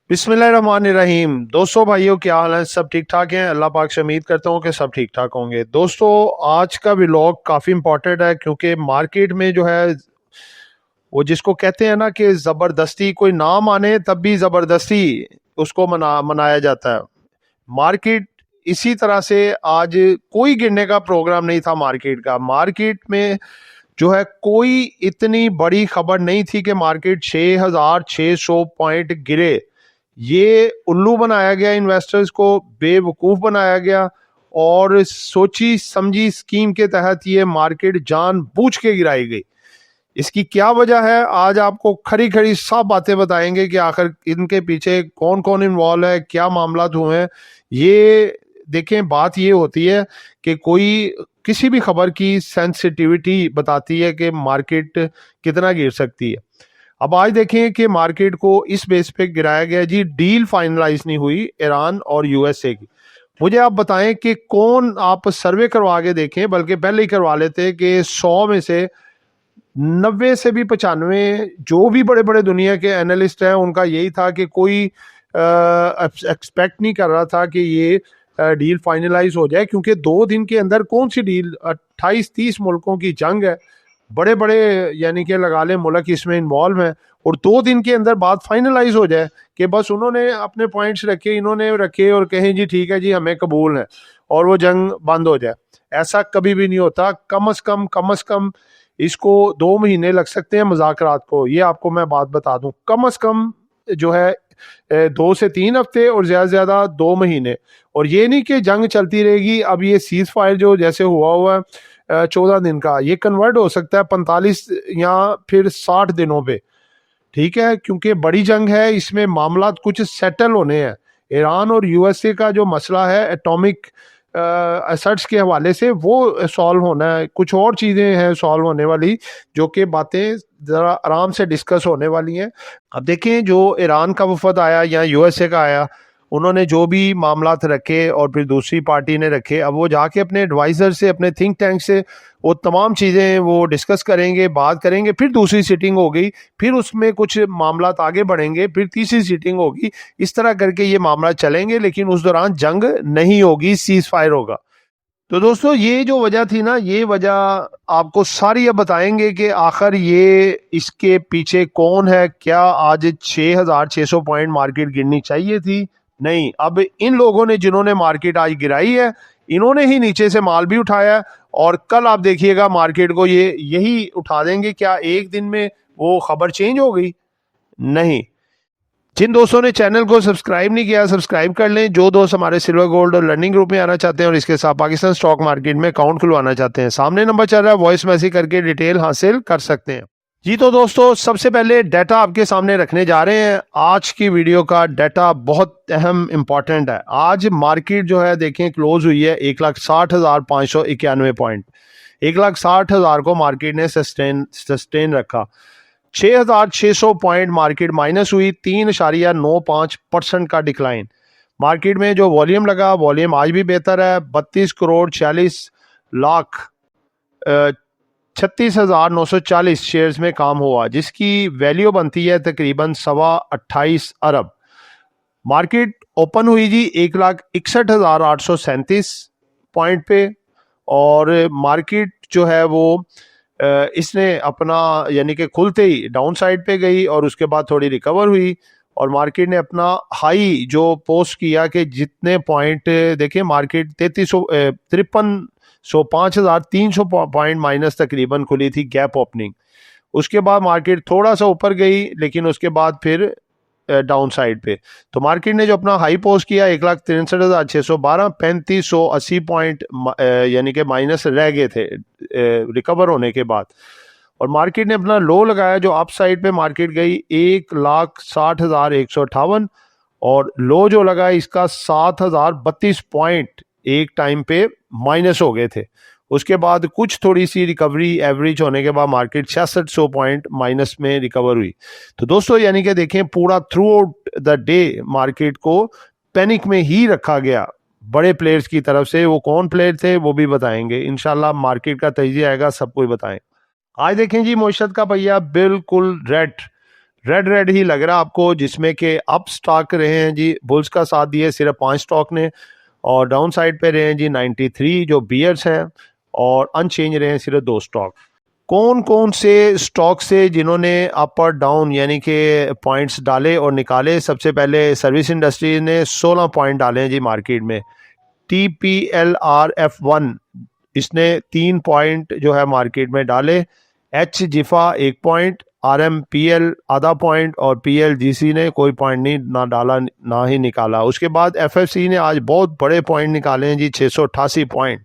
बिस्मिल्लाहिर्रहमानिर्रहीम। दोस्तों भाइयों, क्या हाल है? सब ठीक ठाक हैं? अल्लाह पाक से उम्मीद करता हूँ कि सब ठीक ठाक होंगे। दोस्तों, आज का व्लॉग काफ़ी इम्पोर्टेंट है क्योंकि मार्केट में जो है वो जिसको कहते हैं ना कि ज़बरदस्ती कोई ना माने तब भी ज़बरदस्ती उसको मनाया जाता है। मार्केट इसी तरह से आज कोई गिरने का प्रोग्राम नहीं था मार्केट का। मार्केट में जो है कोई इतनी बड़ी खबर नहीं थी कि मार्केट 6,600 पॉइंट गिरे। ये उल्लू बनाया गया, इन्वेस्टर्स को बेवकूफ़ बनाया गया और सोची समझी स्कीम के तहत ये मार्केट जानबूझ के गिराई गई। इसकी क्या वजह है, आज आपको खरी खरी सब बातें बताएंगे कि आखिर इनके पीछे कौन कौन इन्वॉल्व है, क्या मामला हुए हैं। ये देखें, बात ये होती है कि कोई किसी भी खबर की सेंसिटिविटी बताती है कि मार्केट कितना गिर सकती है। अब आज देखें कि मार्केट को इस बेस पे गिराया गया जी। डील फाइनलाइज नहीं हुई ईरान और यूएसए की। मुझे आप बताएं कि कौन, आप सर्वे करवा के देखें, बल्कि पहले ही करवा लेते कि 100 में से 90 से भी 95 जो भी बड़े बड़े दुनिया के एनालिस्ट हैं उनका यही था कि कोई एक्सपेक्ट नहीं कर रहा था कि ये डील फाइनलाइज हो जाए, क्योंकि 2 दिन के अंदर कौन सी डील, 28-30 मुल्कों की जंग है, बड़े बड़े यानी कि लगा लें मुल्क इसमें इन्वॉल्व हैं, और 2 दिन के अंदर बात फाइनलाइज हो जाए कि बस उन्होंने अपने पॉइंट्स रखे, इन्होंने रखे और कहें जी ठीक है जी हमें कबूल है, और वो जंग बंद हो जाए। ऐसा कभी भी नहीं होता। कम अज़ कम इसको 2 महीने लग सकते हैं मुज़ाकरात को। ये आपको मैं बात बता दूं, कम अज़ कम जो है 2 से 3 हफ्ते और ज़्यादा से ज़्यादा 2 महीने। और ये नहीं कि जंग चलती रहेगी। अब ये सीज फायर जो जैसे हुआ है 14 दिन का, ये कन्वर्ट हो सकता है 45 या फिर 60 दिनों पे। ठीक है, क्योंकि बड़ी जंग है, इसमें मामला कुछ सेटल होने हैं। ईरान और यूएसए का जो मसला है एटॉमिक एसेट्स के हवाले से, वो सॉल्व होना है। कुछ और चीज़ें हैं सॉल्व होने वाली, जो कि बातें ज़रा आराम से डिस्कस होने वाली हैं। अब देखें, जो ईरान का वफद आया या यूएसए का आया, उन्होंने जो भी मामलात रखे और फिर दूसरी पार्टी ने रखे, अब वो जाके अपने एडवाइज़र से, अपने थिंक टैंक से वो तमाम चीज़ें वो डिस्कस करेंगे, बात करेंगे। फिर दूसरी सीटिंग होगी, फिर उसमें कुछ मामलात आगे बढ़ेंगे, फिर तीसरी सीटिंग होगी। इस तरह करके ये मामला चलेंगे, लेकिन उस दौरान जंग नहीं होगी, सीज फायर होगा। तो दोस्तों, ये जो वजह थी ना, ये वजह आपको सारी अब बताएंगे कि आखिर ये इसके पीछे कौन है। क्या आज 6,600 पॉइंट मार्केट गिरनी चाहिए थी? नहीं। अब इन लोगों ने, जिन्होंने मार्केट आज गिराई है, इन्होंने ही नीचे से माल भी उठाया, और कल आप देखिएगा मार्केट को ये यही उठा देंगे। क्या एक दिन में वो खबर चेंज हो गई? नहीं। जिन दोस्तों ने चैनल को सब्सक्राइब नहीं किया, सब्सक्राइब कर लें। जो दोस्त हमारे सिल्वर गोल्ड और लर्निंग ग्रुप में आना चाहते हैं और इसके साथ पाकिस्तान स्टॉक मार्केट में अकाउंट खुलवाना चाहते हैं, सामने नंबर चल रहा है, वॉइस मैसेज करके डिटेल हासिल कर सकते हैं जी। तो दोस्तों, सबसे पहले डाटा आपके सामने रखने जा रहे हैं। आज की वीडियो का डाटा बहुत अहम इंपॉर्टेंट है। आज मार्केट जो है देखें क्लोज हुई है 1,60,591 पॉइंट। 1,60,000 को मार्केट ने सस्टेन रखा। 6,600 पॉइंट मार्केट माइनस हुई, 3.95% का डिक्लाइन। मार्केट में जो वॉल्यूम लगा, वॉल्यूम आज भी बेहतर है। 32,46,00,000 36,940 शेयर्स में काम हुआ, जिसकी वैल्यू बनती है तकरीबन 28 अरब। मार्केट ओपन हुई जी 1,61,837 पॉइंट पे, और मार्केट जो है वो इसने अपना यानी कि खुलते ही डाउन साइड पे गई और उसके बाद थोड़ी रिकवर हुई, और मार्केट ने अपना हाई जो पोस्ट किया कि जितने पॉइंट देखें, मार्केट 5,300 पॉइंट माइनस तकरीबन खुली थी गैप ओपनिंग। उसके बाद मार्केट थोड़ा सा ऊपर गई, लेकिन उसके बाद फिर डाउन साइड पे। तो मार्केट ने जो अपना हाई पोस्ट किया 1,63,612, 3,580 पॉइंट यानी कि माइनस रह गए थे रिकवर होने के बाद। और मार्केट ने अपना लो लगाया, जो अप साइड पे मार्केट गई 1,60,158, और लो जो लगा इसका 7,032 पॉइंट एक टाइम पे माइनस हो गए थे। उसके बाद कुछ थोड़ी सी रिकवरी एवरेज होने के बाद मार्केट 6600 पॉइंट माइनस में रिकवर हुई। तो दोस्तों, यानी कि देखें, पूरा through out the day market को पैनिक में ही रखा गया बड़े प्लेयर्स की तरफ से। वो कौन प्लेयर थे वो भी बताएंगे इंशाल्लाह। मार्केट का तजिया आएगा, सब कुछ बताएं। आज देखें जी, मोशत का पहिया बिल्कुल रेड रेड ही लग रहा है आपको, जिसमें कि अप स्टॉक रहे हैं जी, बुल्स का साथ दिए सिर्फ 5 स्टॉक ने, और डाउन साइड पे रहे हैं जी 93 जो बियर्स हैं, और अनचेंज रहे हैं सिर्फ 2 स्टॉक। कौन कौन से स्टॉक से जिन्होंने अप और डाउन यानी कि पॉइंट्स डाले और निकाले? सबसे पहले सर्विस इंडस्ट्री ने 16 पॉइंट डाले हैं जी मार्केट में। TPLRF1 इसने 3 पॉइंट जो है मार्केट में डाले। एच जिफा 1 पॉइंट, RMPL आधा पॉइंट, और PLGC ने कोई पॉइंट नहीं ना डाला ना ही निकाला। उसके बाद FFC ने आज बहुत बड़े पॉइंट निकाले हैं जी, 688 पॉइंट।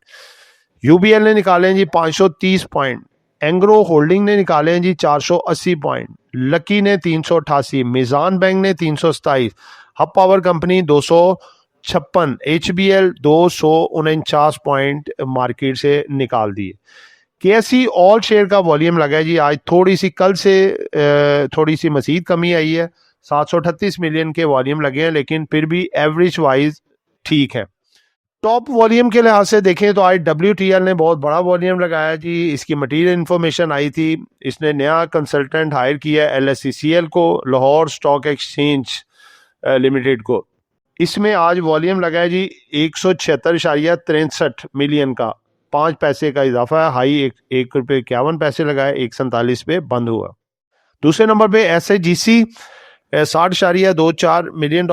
UBL ने निकाले हैं जी 530 पॉइंट। एंग्रो होल्डिंग ने निकाले हैं जी 480 पॉइंट। लकी ने 388, मिजान बैंक ने 327, hub power company 256, HBL 249 point market से निकाल दिए। KSE ऑल शेयर का वॉल्यूम लगा है जी आज थोड़ी सी, कल से थोड़ी सी मजीद कमी आई है, 738 मिलियन के वॉल्यूम लगे हैं, लेकिन फिर भी एवरेज वाइज ठीक है। टॉप वॉल्यूम के लिहाज से देखें तो आज WTL ने बहुत बड़ा वॉल्यूम लगाया जी। इसकी मटीरियल इन्फॉर्मेशन आई थी, इसने नया कंसल्टेंट हायर किया LSECL को, लाहौर स्टॉक एक्सचेंज लिमिटेड को। इसमें आज वॉल्यूम लगा है जी 176.63 मिलियन का, 5 पैसे का इजाफा है। हाई 1 रुपये 51 पैसे लगाए, 147 पे बंद हुआ। दूसरे नंबर पे SIGC 60.24 मिलियन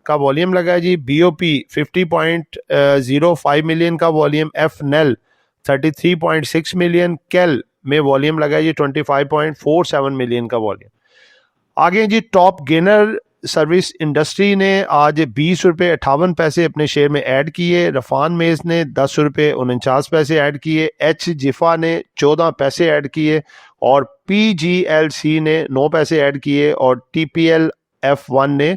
का वॉल्यूम लगा है जी। BOP 50.05 मिलियन का वॉल्यूम। FNL 33.6 million. केल में वॉल्यूम लगा है जी 25.47 मिलियन का वॉल्यूम। आगे जी टॉप गेनर सर्विस इंडस्ट्री ने आज 20.58 अपने शेयर में ऐड किए। रफान मेज ने 10.49 ऐड किए। एच जिफा ने 14 पैसे ऐड किए, और PGLC ने 9 पैसे ऐड किए, और TPLF1 ने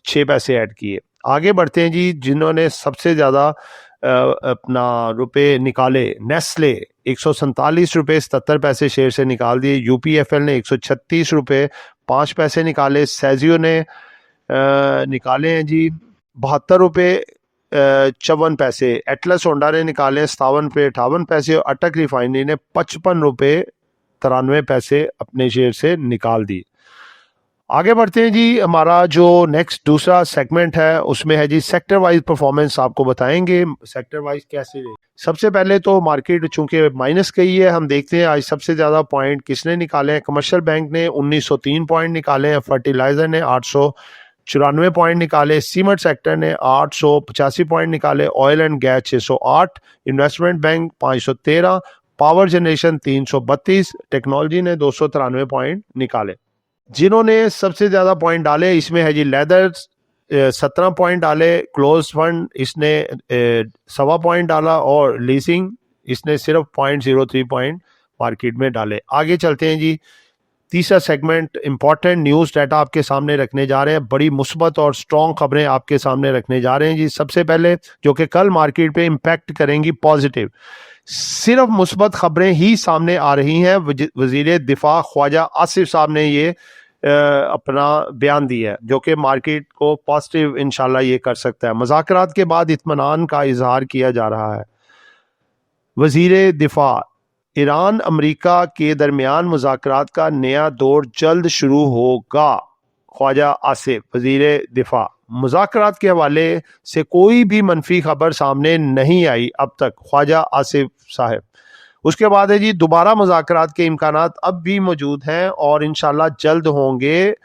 6 पैसे ऐड किए। आगे बढ़ते हैं जी, जिन्होंने सबसे ज़्यादा अपना रुपए निकाले। नेस्ले 147.77 शेयर से निकाल दिए। UPFL ने 136.05 निकाले। सेजियो ने निकाले हैं जी 72.54। एटलस होंडा ने निकाले 57.58, और अटक रिफाइनरी ने 55.93 अपने शेयर से निकाल दी। आगे बढ़ते हैं जी, हमारा जो नेक्स्ट दूसरा सेगमेंट है उसमें है जी सेक्टर वाइज परफॉर्मेंस आपको बताएंगे सेक्टर वाइज कैसे रही। सबसे पहले तो मार्केट चूंकि माइनस गई है, हम देखते हैं आज सबसे ज़्यादा पॉइंट किसने निकाले हैं। कमर्शियल बैंक ने 1903 पॉइंट निकाले हैं। फर्टिलाइजर ने 894 पॉइंट निकाले। सीमेंट सेक्टर ने 885 पॉइंट निकाले। Oil and gas 608। Investment bank 513। Power generation 332। Technology ने 293 पॉइंट निकाले। जिन्होंने सबसे ज़्यादा पॉइंट डाले इसमें है जी लेदर 17 पॉइंट डाले। क्लोज फंड इसने 1.25 पॉइंट डाला, और लीजिंग इसने सिर्फ 0.03 पॉइंट मार्केट में डाले। आगे चलते हैं जी, तीसरा सेगमेंट इंपॉर्टेंट न्यूज़ डाटा आपके सामने रखने जा रहे हैं। बड़ी मुस्बत और स्ट्रॉन्ग खबरें आपके सामने रखने जा रहे हैं जी। सबसे पहले जो कि कल मार्केट पे इम्पैक्ट करेंगी पॉजिटिव, सिर्फ मुस्बत खबरें ही सामने आ रही हैं। वजीर दिफा ख्वाजा आसिफ साहब ने ये अपना बयान दिया है, जो कि मार्केट को पॉजिटिव इंशाल्लाह ये कर सकता है। मुज़ाकरात के बाद इत्मीनान का इजहार किया जा रहा है। वजीर दिफा, ईरान अमेरिका के दरमियान मुज़ाकरात का नया दौर जल्द शुरू होगा। ख्वाजा आसिफ वजीर दिफा। मुज़ाकरात के हवाले से कोई भी मनफी खबर सामने नहीं आई अब तक, ख्वाजा आसिफ साहब। उसके बाद है जी, दोबारा मुज़ाकरात के इम्कानात अब भी मौजूद हैं और इंशाल्लाह जल्द होंगे।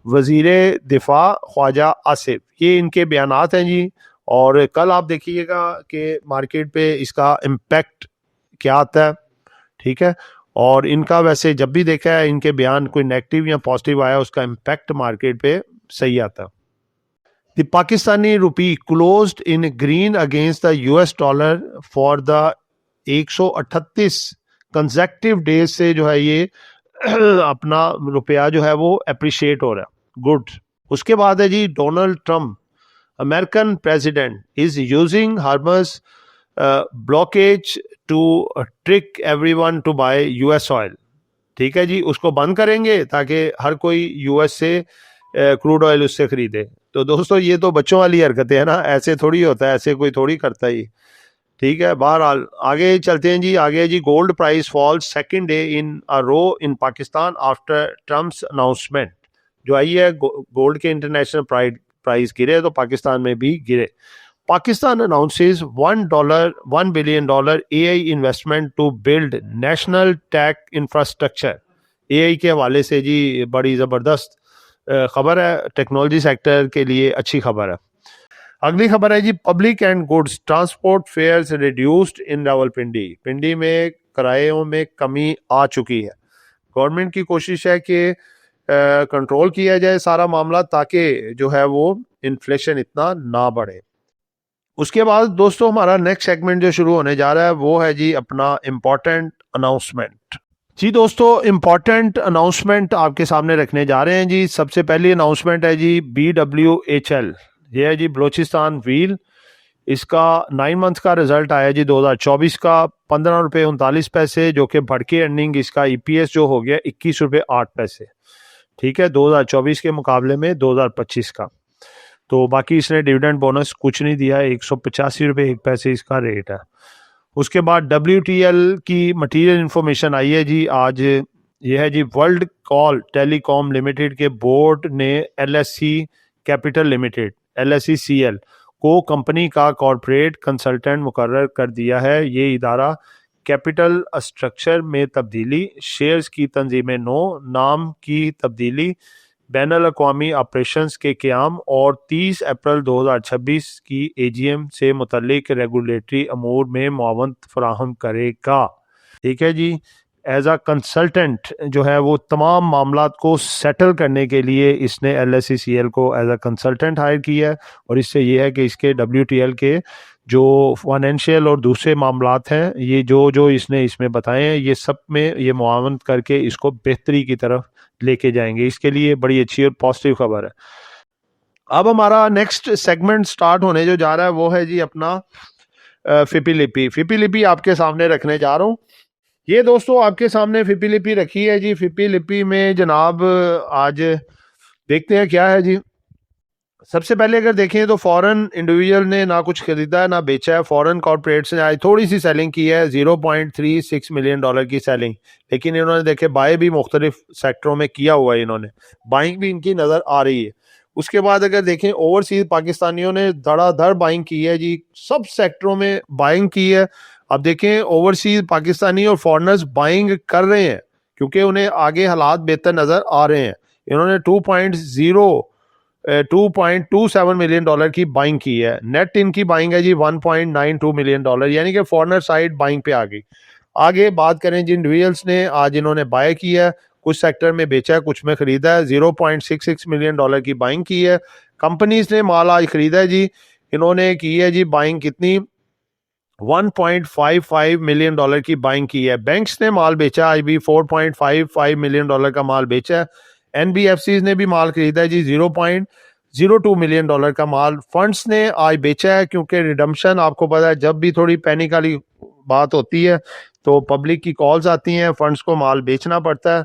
वजीर दिफा ख्वाजा आसिफ, ये इनके बयानात हैं जी। और कल आप देखिएगा कि मार्केट पे इसका इम्पैक्ट क्या आता है, ठीक है। और इनका वैसे जब भी देखा है इनके बयान कोई नेगेटिव या पॉजिटिव आया, उसका इम्पैक्ट मार्केट पे सही आता है। The Pakistani rupee closed in green against the US dollar for the 138 consecutive days से जो है ये अपना रुपया जो है वो अप्रिशिएट हो रहा है, गुड। उसके बाद है जी, Donald Trump American president is using Hormuz blockage to trick everyone to buy US oil, ठीक है जी। उसको बंद करेंगे ताकि हर कोई US से क्रूड ऑयल उससे खरीदे। तो दोस्तों ये तो बच्चों वाली हरकतें हैं ना, ऐसे थोड़ी होता है, ऐसे कोई थोड़ी करता ही, ठीक है। बहरहाल आगे चलते हैं जी। आगे जी, gold price fall second day in a row in Pakistan after Trump's announcement. जो आई है गोल्ड के इंटरनेशनल प्राइस गिरे तो पाकिस्तान में भी गिरे। Pakistan announces $1 billion AI investment to build national tech infrastructure. AI के हवाले से जी बड़ी ज़बरदस्त खबर है, टेक्नोलॉजी सेक्टर के लिए अच्छी खबर है। अगली खबर है जी, public and goods transport fares reduced in Rawalpindi. Pindi में किरायों में कमी आ चुकी है। गवर्नमेंट की कोशिश है कि कंट्रोल किया जाए सारा मामला, ताकि जो है वो इन्फ्लेशन इतना ना बढ़े। उसके बाद दोस्तों हमारा नेक्स्ट सेगमेंट जो शुरू होने जा रहा है वो है जी अपना इम्पोर्टेंट अनाउंसमेंट। जी दोस्तों, इम्पोर्टेंट अनाउंसमेंट आपके सामने रखने जा रहे हैं जी। सबसे पहली अनाउंसमेंट है जी BWHL, ये है जी बलोचिस्तान व्हील। इसका 9 मंथ का रिजल्ट आया जी 2024 का, ₹15.39, जो कि बढ़ के अर्निंग इसका EPS जो हो गया ₹21.08। ठीक है, 2024 के मुकाबले में 2025 का। तो बाकी इसने डिविडेंड बोनस कुछ नहीं दिया है, ₹185.01 इसका रेट है। उसके बाद WTL की मटीरियल इंफॉर्मेशन आई है जी आज। ये है जी, वर्ल्ड कॉल टेलीकॉम लिमिटेड के बोर्ड ने LSC कैपिटल लिमिटेड LSCCL को कंपनी का कॉरपोरेट कंसल्टेंट मुकर्रर कर दिया है। ये इदारा कैपिटल स्ट्रक्चर में तब्दीली, शेयर्स की तंजीमें नो, नाम की तब्दीली, बैनुल अक़वामी ऑपरेशंस के क़याम और 30 अप्रैल 2026 की AGM से मुतल्लिक रेगुलेटरी अमूर में मुआवनत फराहम करेगा। ठीक है जी। एज अ कंसल्टेंट जो है वो तमाम मामलात को सेटल करने के लिए इसने LSCCL को एज अ कंसल्टेंट हायर किया है। और इससे ये है कि इसके WTL के जो फाइनेंशियल और दूसरे मामलात हैं, ये जो इसने इसमें बताए हैं, ये सब में ये मुआवनत करके इसको बेहतरी की तरफ लेके जाएंगे। इसके लिए बड़ी अच्छी और पॉजिटिव खबर है। अब हमारा नेक्स्ट सेगमेंट स्टार्ट होने जो जा रहा है वो है जी अपना फिपीलिपि। फिपीलिपि आपके सामने रखने जा रहा हूँ। ये दोस्तों आपके सामने फिपीलिपि रखी है जी। फिपीलिपि में जनाब आज देखते हैं क्या है जी। सबसे पहले अगर देखें तो फॉरेन इंडिविजुअल ने ना कुछ खरीदा है ना बेचा है। फॉरेन कॉर्पोरेट्स ने आज थोड़ी सी सेलिंग की है, $0.36 मिलियन की सेलिंग। लेकिन इन्होंने देखे बाय भी मुख्तलिफ सेक्टरों में किया हुआ है, इन्होंने बाइंग भी इनकी नज़र आ रही है। उसके बाद अगर देखें ओवरसीज पाकिस्तानियों ने धड़ाधड़ बाइंग की है जी, सब सेक्टरों में बाइंग की है। अब देखें ओवरसीज पाकिस्तानी और फॉरनर्स बाइंग कर रहे हैं क्योंकि उन्हें आगे हालात बेहतर नज़र आ रहे हैं। इन्होंने $2.27 मिलियन की बाइंग की है। नेट इनकी बाइंग है जी $1.92 मिलियन, यानी कि फॉरनर साइड बाइंग पे आ गई। आगे बात करें जिन इंडिविजुअल्स ने आज इन्होंने बाय किया है, कुछ सेक्टर में बेचा है, कुछ में खरीदा है। $0.66 मिलियन की बाइंग की है। कंपनीज ने माल आज खरीदा है जी, इन्होंने की है जी बाइंग कितनी, $1.55 मिलियन की बाइंग की है। बैंक्स ने माल बेचा आज भी, $4.55 मिलियन का माल बेचा है। NBFCs ने भी माल खरीदा है जी, $0.02 मिलियन का माल। फंड्स ने आज बेचा है क्योंकि रिडम्पशन, आपको पता है जब भी थोड़ी पैनिक वाली बात होती है तो पब्लिक की कॉल्स आती हैं, फंड्स को माल बेचना पड़ता है।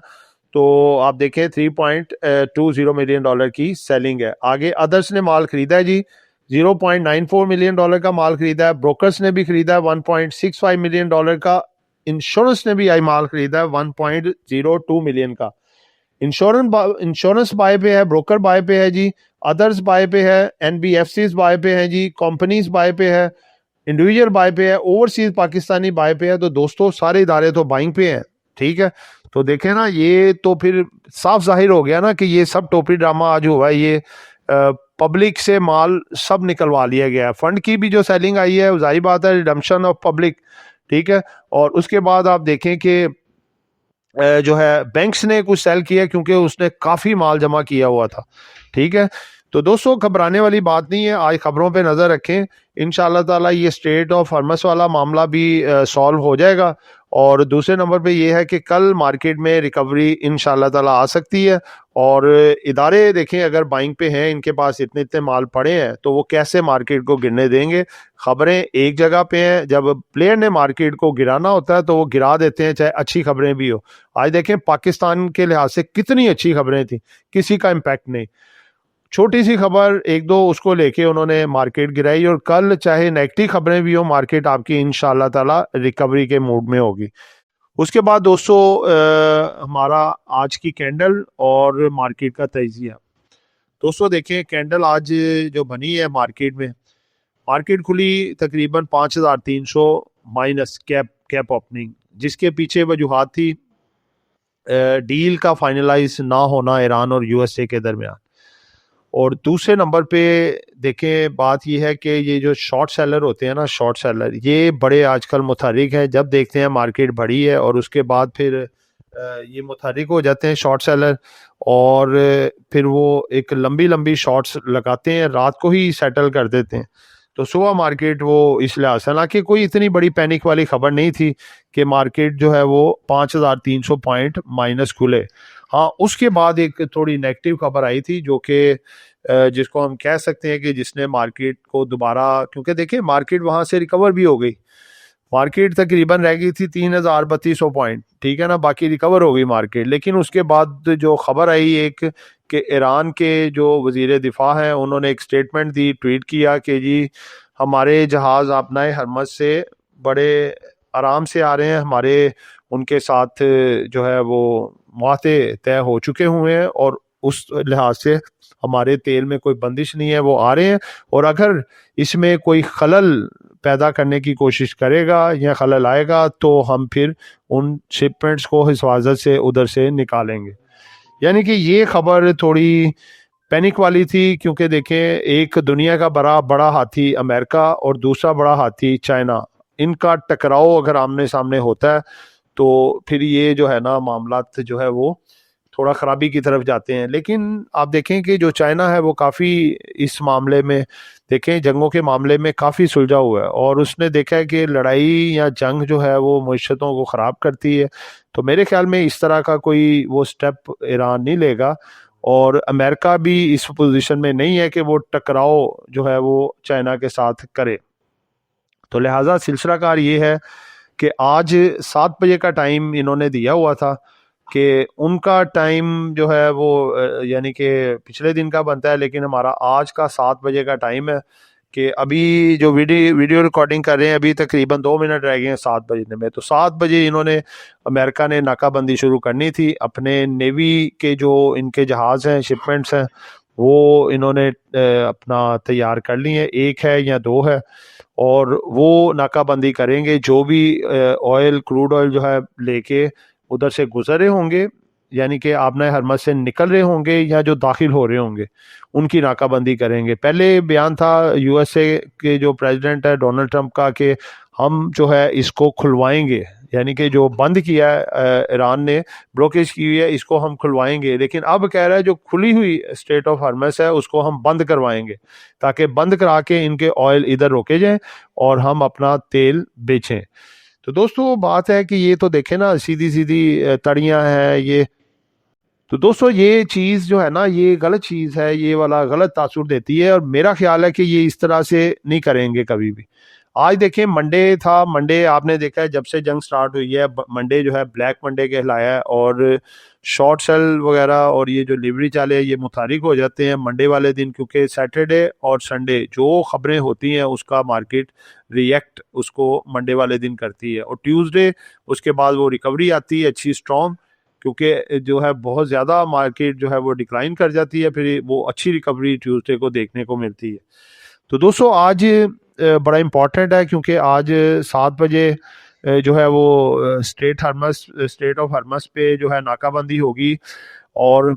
तो आप देखें $3.20 मिलियन की सेलिंग है। आगे अदर्स ने माल खरीदा है जी, $0.94 मिलियन का माल खरीदा है। ब्रोकर्स ने भी खरीदा है $1.65 मिलियन का। इंश्योरेंस ने भी आई माल खरीदा है 1.02 मिलियन का। इंश्योरेंस बाय पे है, ब्रोकर बाय पे है जी, अदर्स बाय पे है, NBFCs बाय पे है जी, कंपनीज बाय पे है, इंडिविजुअल बाय पे है, ओवरसीज पाकिस्तानी बाय पे है। तो दोस्तों सारे इदारे तो बाइंग पे हैं। ठीक है, तो देखें ना, ये तो फिर साफ जाहिर हो गया ना कि ये सब टोपी ड्रामा आज हुआ है। ये पब्लिक से माल सब निकलवा लिया गया है। फंड की भी जो सेलिंग आई है जाहिर बात है रिडम्पशन ऑफ पब्लिक। ठीक है, और उसके बाद आप देखें कि जो है बैंक्स ने कुछ सेल किया क्योंकि उसने काफ़ी माल जमा किया हुआ था। ठीक है, तो दोस्तों घबराने वाली बात नहीं है, आज खबरों पे नज़र रखें। इंशाल्लाह ताला ये स्ट्रेट ऑफ हॉर्मस वाला मामला भी सॉल्व हो जाएगा। और दूसरे नंबर पे ये है कि कल मार्केट में रिकवरी इंशाल्लाह ताला आ सकती है। और इदारे देखें अगर बाइंग पे हैं, इनके पास इतने इतने माल पड़े हैं, तो वो कैसे मार्केट को गिरने देंगे। खबरें एक जगह पे हैं, जब प्लेयर ने मार्केट को गिराना होता है तो वो गिरा देते हैं, चाहे अच्छी खबरें भी हो। आज देखें पाकिस्तान के लिहाज से कितनी अच्छी खबरें थी, किसी का इम्पैक्ट नहीं। छोटी सी खबर एक दो उसको लेके उन्होंने मार्केट गिराई, और कल चाहे नेगेटिव खबरें भी हो, मार्केट आपकी इंशाल्लाह ताला रिकवरी के मूड में होगी। उसके बाद दोस्तों हमारा आज की कैंडल और मार्केट का तजिया। दोस्तों देखें कैंडल आज जो बनी है मार्केट में, मार्केट खुली तकरीबन 5,300 माइनस कैप ओपनिंग, जिसके पीछे वजूहात थी डील का फाइनलाइज ना होना ईरान और यूएसए के दरमियान। और दूसरे नंबर पे देखें बात यह है कि ये जो शॉर्ट सेलर होते हैं ना, शॉर्ट सेलर ये बड़े आजकल मुतहरिक हैं। जब देखते हैं मार्केट बढ़ी है और उसके बाद फिर ये मुतहरिक हो जाते हैं शॉर्ट सेलर, और फिर वो एक लंबी लंबी शॉर्ट्स लगाते हैं, रात को ही सेटल कर देते हैं। तो सुबह मार्केट वो इस लिहाज से, हालांकि कोई इतनी बड़ी पैनिक वाली खबर नहीं थी कि मार्केट जो है वो 5,300 पॉइंट माइनस खुले। हाँ, उसके बाद एक थोड़ी नेगेटिव खबर आई थी जो कि जिसको हम कह सकते हैं कि जिसने मार्केट को दोबारा, क्योंकि देखिए मार्केट वहां से रिकवर भी हो गई, मार्केट तकरीबन रह गई थी 3,3200 पॉइंट, ठीक है ना, बाकी रिकवर हो गई मार्केट। लेकिन उसके बाद जो खबर आई एक कि ईरान के जो वजीर दिफा हैं उन्होंने एक स्टेटमेंट दी, ट्वीट किया कि जी हमारे जहाज़ अपनाए हरमज से बड़े आराम से आ रहे हैं, हमारे उनके साथ जो है वो मुआहदे तय हो चुके हुए हैं, और उस लिहाज से हमारे तेल में कोई बंदिश नहीं है, वो आ रहे हैं। और अगर इसमें कोई खलल पैदा करने की कोशिश करेगा या खलल आएगा तो हम फिर उन शिपमेंट्स को हिफाजत से उधर से निकालेंगे। यानी कि ये खबर थोड़ी पैनिक वाली थी, क्योंकि देखें एक दुनिया का बड़ा बड़ा हाथी अमेरिका और दूसरा बड़ा हाथी चाइना, इनका टकराव अगर आमने सामने होता है तो फिर ये जो है ना मामला जो है वो थोड़ा खराबी की तरफ जाते हैं। लेकिन आप देखें कि जो चाइना है वो काफ़ी इस मामले में, देखें जंगों के मामले में काफ़ी सुलझा हुआ है, और उसने देखा है कि लड़ाई या जंग जो है वो मईशतों को ख़राब करती है। तो मेरे ख्याल में इस तरह का कोई वो स्टेप ईरान नहीं लेगा, और अमेरिका भी इस पोजीशन में नहीं है कि वो टकराव जो है वो चाइना के साथ करे। तो लिहाजा सिलसिलाकार ये है कि आज 7 बजे का टाइम इन्होंने दिया हुआ था, कि उनका टाइम जो है वो यानी कि पिछले दिन का बनता है, लेकिन हमारा आज का 7 बजे का टाइम है। कि अभी जो वीडियो रिकॉर्डिंग कर रहे हैं अभी तकरीबन 2 मिनट रह गए हैं 7 बजने में। तो 7 बजे इन्होंने, अमेरिका ने नाकाबंदी शुरू करनी थी, अपने नेवी के जो इनके जहाज़ हैं, शिपमेंट्स हैं, वो इन्होंने अपना तैयार कर ली हैं, एक है या दो है, और वो नाकाबंदी करेंगे। जो भी ऑयल, क्रूड ऑयल जो है लेके उधर से गुजर रहे होंगे, यानी कि आपने हरमज से निकल रहे होंगे या जो दाखिल हो रहे होंगे, उनकी नाकाबंदी करेंगे। पहले बयान था यूएसए के जो प्रेसिडेंट है डोनाल्ड ट्रंप का कि हम जो है इसको खुलवाएंगे, यानी कि जो बंद किया है ईरान ने, ब्लॉकेज की हुई है, इसको हम खुलवाएंगे। लेकिन अब कह रहा है जो खुली हुई स्टेट ऑफ हरमज है उसको हम बंद करवाएंगे, ताकि बंद करा के इनके ऑयल इधर रोके जाएं और हम अपना तेल बेचें। तो दोस्तों बात है कि ये तो देखें ना, सीधी सीधी तड़ियां हैं ये। तो दोस्तों ये चीज़ जो है ना, ये गलत चीज़ है, ये वाला गलत तासुर देती है, और मेरा ख्याल है कि ये इस तरह से नहीं करेंगे कभी भी। आज देखें मंडे था, मंडे आपने देखा है जब से जंग स्टार्ट हुई है, मंडे जो है ब्लैक मंडे कहलाया है, और शॉर्ट सेल वगैरह और ये जो लिवरी चाले ये मुतारिक हो जाते हैं मंडे वाले दिन, क्योंकि सैटरडे और संडे जो खबरें होती हैं उसका मार्केट रिएक्ट उसको मंडे वाले दिन करती है, और ट्यूसडे उसके बाद वो रिकवरी आती है अच्छी स्ट्रॉन्ग, क्योंकि जो है बहुत ज़्यादा मार्केट जो है वो डिक्लाइन कर जाती है, फिर वो अच्छी रिकवरी ट्यूसडे को देखने को मिलती है। तो दोस्तों आज बड़ा इम्पॉर्टेंट है, क्योंकि आज 7 बजे जो है वो स्टेट ऑफ हरमस पे जो है नाकाबंदी होगी, और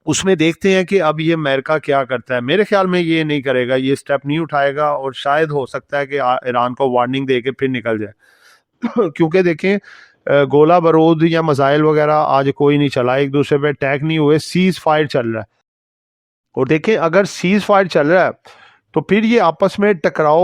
उसमें देखते हैं कि अब ये अमेरिका क्या करता है। मेरे ख्याल में ये नहीं करेगा, ये स्टेप नहीं उठाएगा, और शायद हो सकता है कि ईरान को वार्निंग दे के फिर निकल जाए क्योंकि देखें गोला बारूद या मिसाइल वगैरह आज कोई नहीं चला, एक दूसरे पे अटैक नहीं हुए, सीज फायर चल रहा है। और देखें अगर सीज फायर चल रहा है तो फिर ये आपस में टकराव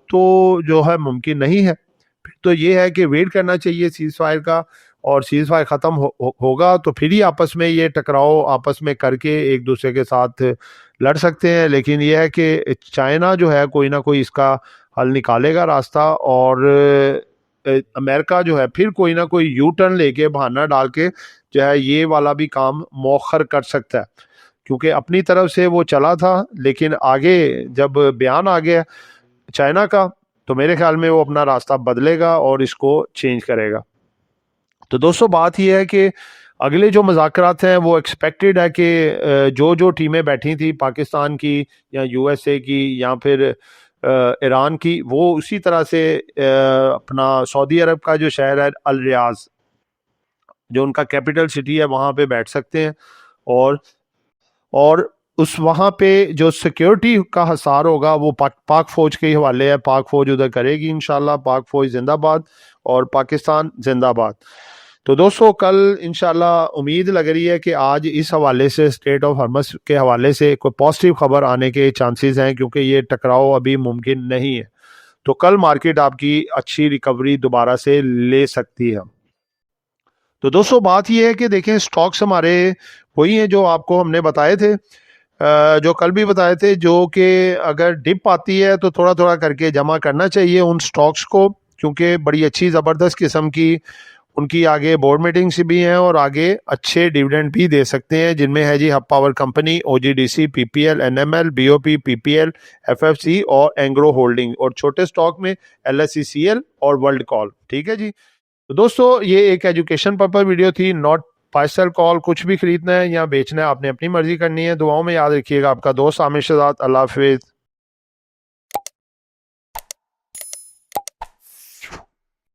तो जो है मुमकिन नहीं है। फिर तो ये है कि वेट करना चाहिए सीज फायर का, और सीज फायर ख़त्म होगा तो फिर ही आपस में ये टकराव आपस में करके एक दूसरे के साथ लड़ सकते हैं। लेकिन ये है कि चाइना जो है कोई ना कोई इसका हल निकालेगा रास्ता, और अमेरिका जो है फिर कोई ना कोई यू टर्न लेके बहाना डाल के जो है ये वाला भी काम मौखर कर सकता है। क्योंकि अपनी तरफ से वो चला था, लेकिन आगे जब बयान आ गया चाइना का तो मेरे ख्याल में वो अपना रास्ता बदलेगा और इसको चेंज करेगा। तो दोस्तों बात ये है कि अगले जो मुज़ाकरात हैं वो एक्सपेक्टेड है कि जो जो टीमें बैठी थी पाकिस्तान की या यूएसए की या फिर ईरान की, वो उसी तरह से अपना सऊदी अरब का जो शहर है अल रियाज, जो उनका कैपिटल सिटी है, वहाँ पे बैठ सकते हैं। और उस वहाँ पे जो सिक्योरिटी का हसार होगा वो पाक फौज के हवाले है। पाक फौज उधर करेगी इंशाल्लाह। पाक फौज जिंदाबाद और पाकिस्तान जिंदाबाद। तो दोस्तों कल इंशाल्लाह उम्मीद लग रही है कि आज इस हवाले से, स्टेट ऑफ हॉर्मस के हवाले से कोई पॉजिटिव खबर आने के चांसेस हैं, क्योंकि ये टकराव अभी मुमकिन नहीं है। तो कल मार्केट आपकी अच्छी रिकवरी दोबारा से ले सकती है। तो दोस्तों बात ये है कि देखें स्टॉक्स हमारे वही हैं जो आपको हमने बताए थे, जो कल भी बताए थे, जो कि अगर डिप आती है तो थोड़ा थोड़ा करके जमा करना चाहिए उन स्टॉक्स को, क्योंकि बड़ी अच्छी ज़बरदस्त किस्म की उनकी आगे बोर्ड मीटिंग्स भी हैं और आगे अच्छे डिविडेंड भी दे सकते हैं, जिनमें है जी Hub power company, OGDC, PPL, NML, BOP, PPL, FFC और एंग्रो होल्डिंग, और छोटे स्टॉक में एलएससीसीएल और वर्ल्ड कॉल। ठीक है जी। तो दोस्तों ये एक एजुकेशन पर्पज वीडियो थी, नॉट पार्सल कॉल। कुछ भी खरीदना है या बेचना है आपने अपनी मर्जी करनी है। दुआओं में याद रखिएगा। आपका दोस्त आमिर शहजाद। अल्लाह हाफिज।